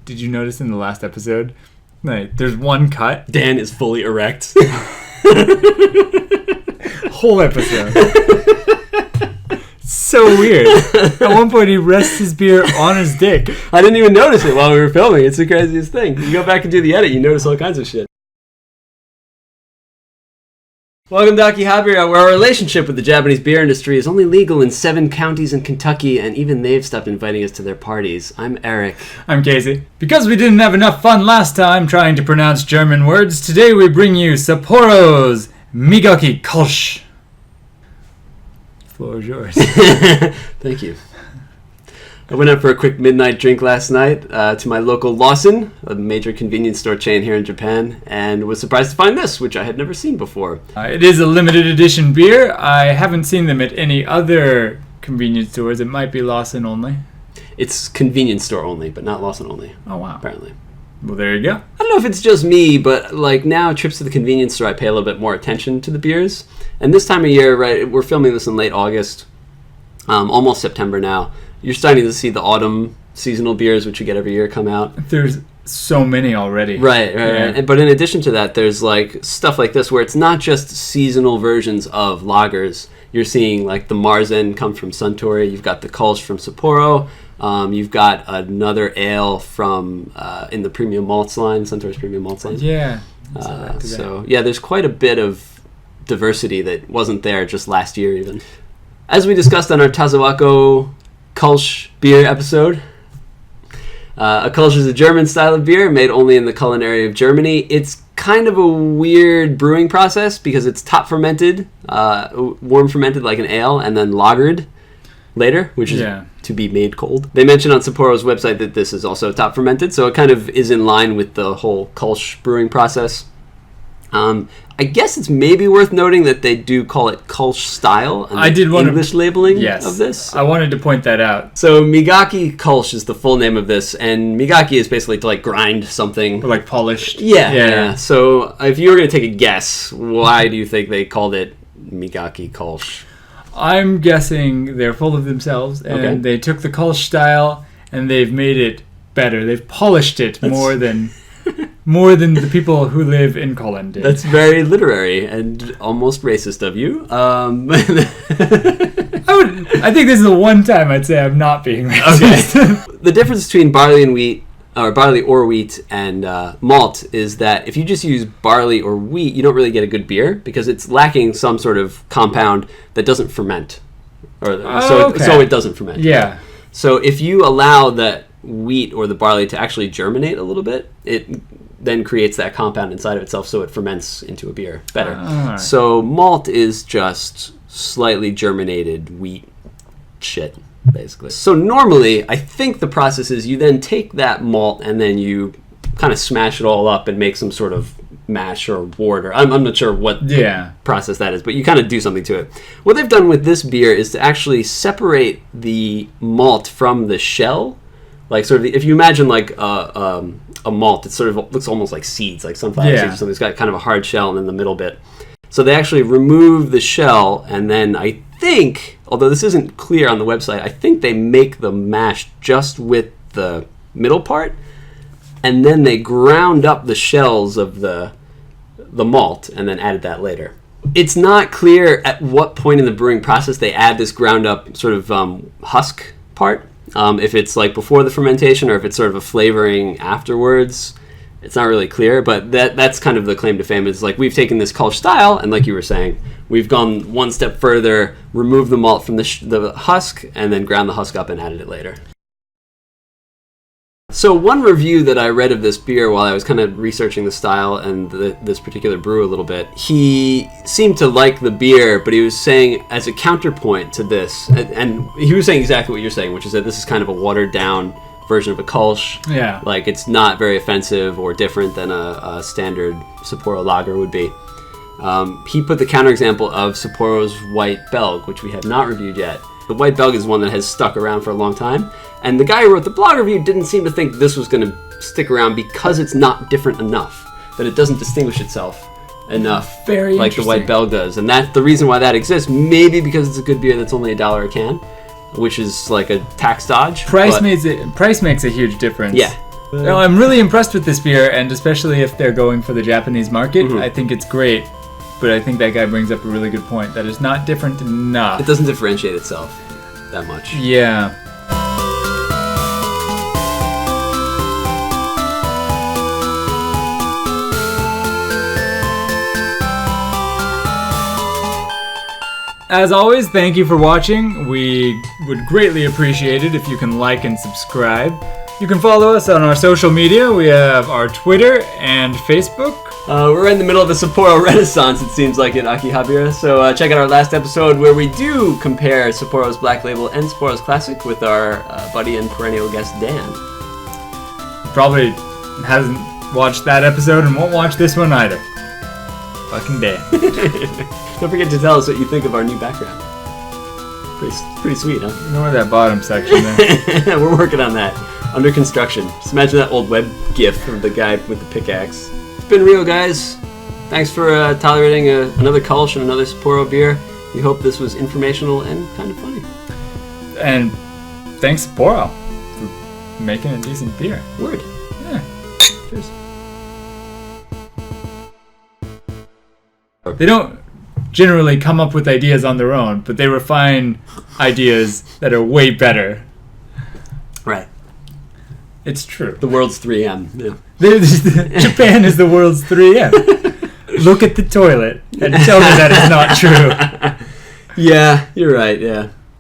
did you notice in the last episode? Like, there's one cut. Dan is fully erect. Whole episode. So weird. At one point, he rests his beer on his dick. I didn't even notice it while we were filming. It's the craziest thing. You go back and do the edit, you notice all kinds of shit. Welcome to Akihabeera, where our relationship with the Japanese beer industry is only legal in 7 counties in Kentucky, and even they've stopped inviting us to their parties. I'm Eric. I'm Casey. Because we didn't have enough fun last time trying to pronounce German words, today we bring you Sapporo's Migaki Kolsch. The floor is yours. Thank you. I went out for a quick midnight drink last night to my local Lawson, a major convenience store chain here in Japan, and was surprised to find this, which I had never seen before. It is a limited edition beer. I haven't seen them at any other convenience stores. It might be Lawson only. It's convenience store only, but not Lawson only. Oh, wow. Apparently. Well, there you go. I don't know if it's just me, but like now trips to the convenience store, I pay a little bit more attention to the beers. And this time of year, right, we're filming this in late August, almost September now. You're starting to see the autumn seasonal beers, which you get every year, come out. There's so many already. Right. Yeah. But in addition to that, there's like stuff like this where it's not just seasonal versions of lagers. You're seeing like the Marzen come from Suntory. You've got the Kolsch from Sapporo. You've got another ale from in the premium malts line, Suntory's premium malts line. Yeah. There's quite a bit of diversity that wasn't there just last year even. As we discussed on our Tazawako Kolsch beer episode. A Kolsch is a German style of beer made only in the culinary of Germany. It's kind of a weird brewing process because it's top fermented, warm fermented like an ale, and then lagered later, which is to be made cold. They mentioned on Sapporo's website that this is also top fermented, so it kind of is in line with the whole Kolsch brewing process. I guess it's maybe worth noting that they do call it Kolsch style and English labeling of this. I wanted to point that out. So Migaki Kolsch is the full name of this, and Migaki is basically to like grind something. Or like polished. Yeah. So if you were going to take a guess, why do you think they called it Migaki Kolsch? I'm guessing they're full of themselves, and they took the Kolsch style and they've made it better. They've polished it more than the people who live in Colin did. That's very literary and almost racist of you. I think this is the one time I'd say I'm not being racist. Okay. The difference between barley or wheat and malt is that if you just use barley or wheat, you don't really get a good beer because it's lacking some sort of compound that doesn't ferment. So it doesn't ferment. Yeah. So if you allow that wheat or the barley to actually germinate a little bit, it then creates that compound inside of itself, so it ferments into a beer better. Right. So malt is just slightly germinated wheat shit, basically. So normally, I think the process is you then take that malt and then you kind of smash it all up and make some sort of mash or wort, or I'm not sure what process that is, but you kind of do something to it. What they've done with this beer is to actually separate the malt from the shell. Like sort of, if you imagine like a malt, it sort of looks almost like seeds, like sunflower seeds or something. It's got kind of a hard shell and then the middle bit. So they actually remove the shell, and then I think, although this isn't clear on the website, I think they make the mash just with the middle part, and then they ground up the shells of the malt and then added that later. It's not clear at what point in the brewing process they add this ground up sort of husk part. If it's like before the fermentation or if it's sort of a flavoring afterwards, it's not really clear, but that's kind of the claim to fame. Is like we've taken this Kolsch style and, like you were saying, we've gone one step further, removed the malt from the husk, and then ground the husk up and added it later. So one review that I read of this beer while I was kind of researching the style and this particular brew a little bit, he seemed to like the beer, but he was saying as a counterpoint to this, and he was saying exactly what you're saying, which is that this is kind of a watered down version of a Kolsch. Yeah. Like it's not very offensive or different than a standard Sapporo lager would be. He put the counterexample of Sapporo's White Belg, which we have not reviewed yet. The White Belg is one that has stuck around for a long time. And the guy who wrote the blog review didn't seem to think this was going to stick around because it's not different enough, that it doesn't distinguish itself enough like the White Belg does. And that's the reason why that exists, maybe because it's a good beer that's only $1 a can, which is like a tax dodge. Price makes a huge difference. Yeah. No, I'm really impressed with this beer, and especially if they're going for the Japanese market, I think it's great. But I think that guy brings up a really good point. That is not different enough. It doesn't differentiate itself that much. Yeah. As always, thank you for watching. We would greatly appreciate it if you can like and subscribe. You can follow us on our social media. We have our Twitter and Facebook. We're in the middle of a Sapporo renaissance, it seems like, at Akihabeera. So check out our last episode where we do compare Sapporo's Black Label and Sapporo's Classic with our buddy and perennial guest, Dan. Probably hasn't watched that episode and won't watch this one either. Fucking Dan. Don't forget to tell us what you think of our new background. Pretty sweet, huh? Ignore that bottom section there. We're working on that. Under construction. Just imagine that old web gif of the guy with the pickaxe. It's been real, guys. Thanks for tolerating another Kolsch and another Sapporo beer. We hope this was informational and kind of funny. And thanks, Sapporo, for making a decent beer. Word. Yeah. Cheers. They don't generally come up with ideas on their own, but they refine ideas that are way better. Right. It's true. The world's 3M. Yeah. Japan is the world's 3M. Look at the toilet and tell me that it's not true. Yeah, you're right, yeah.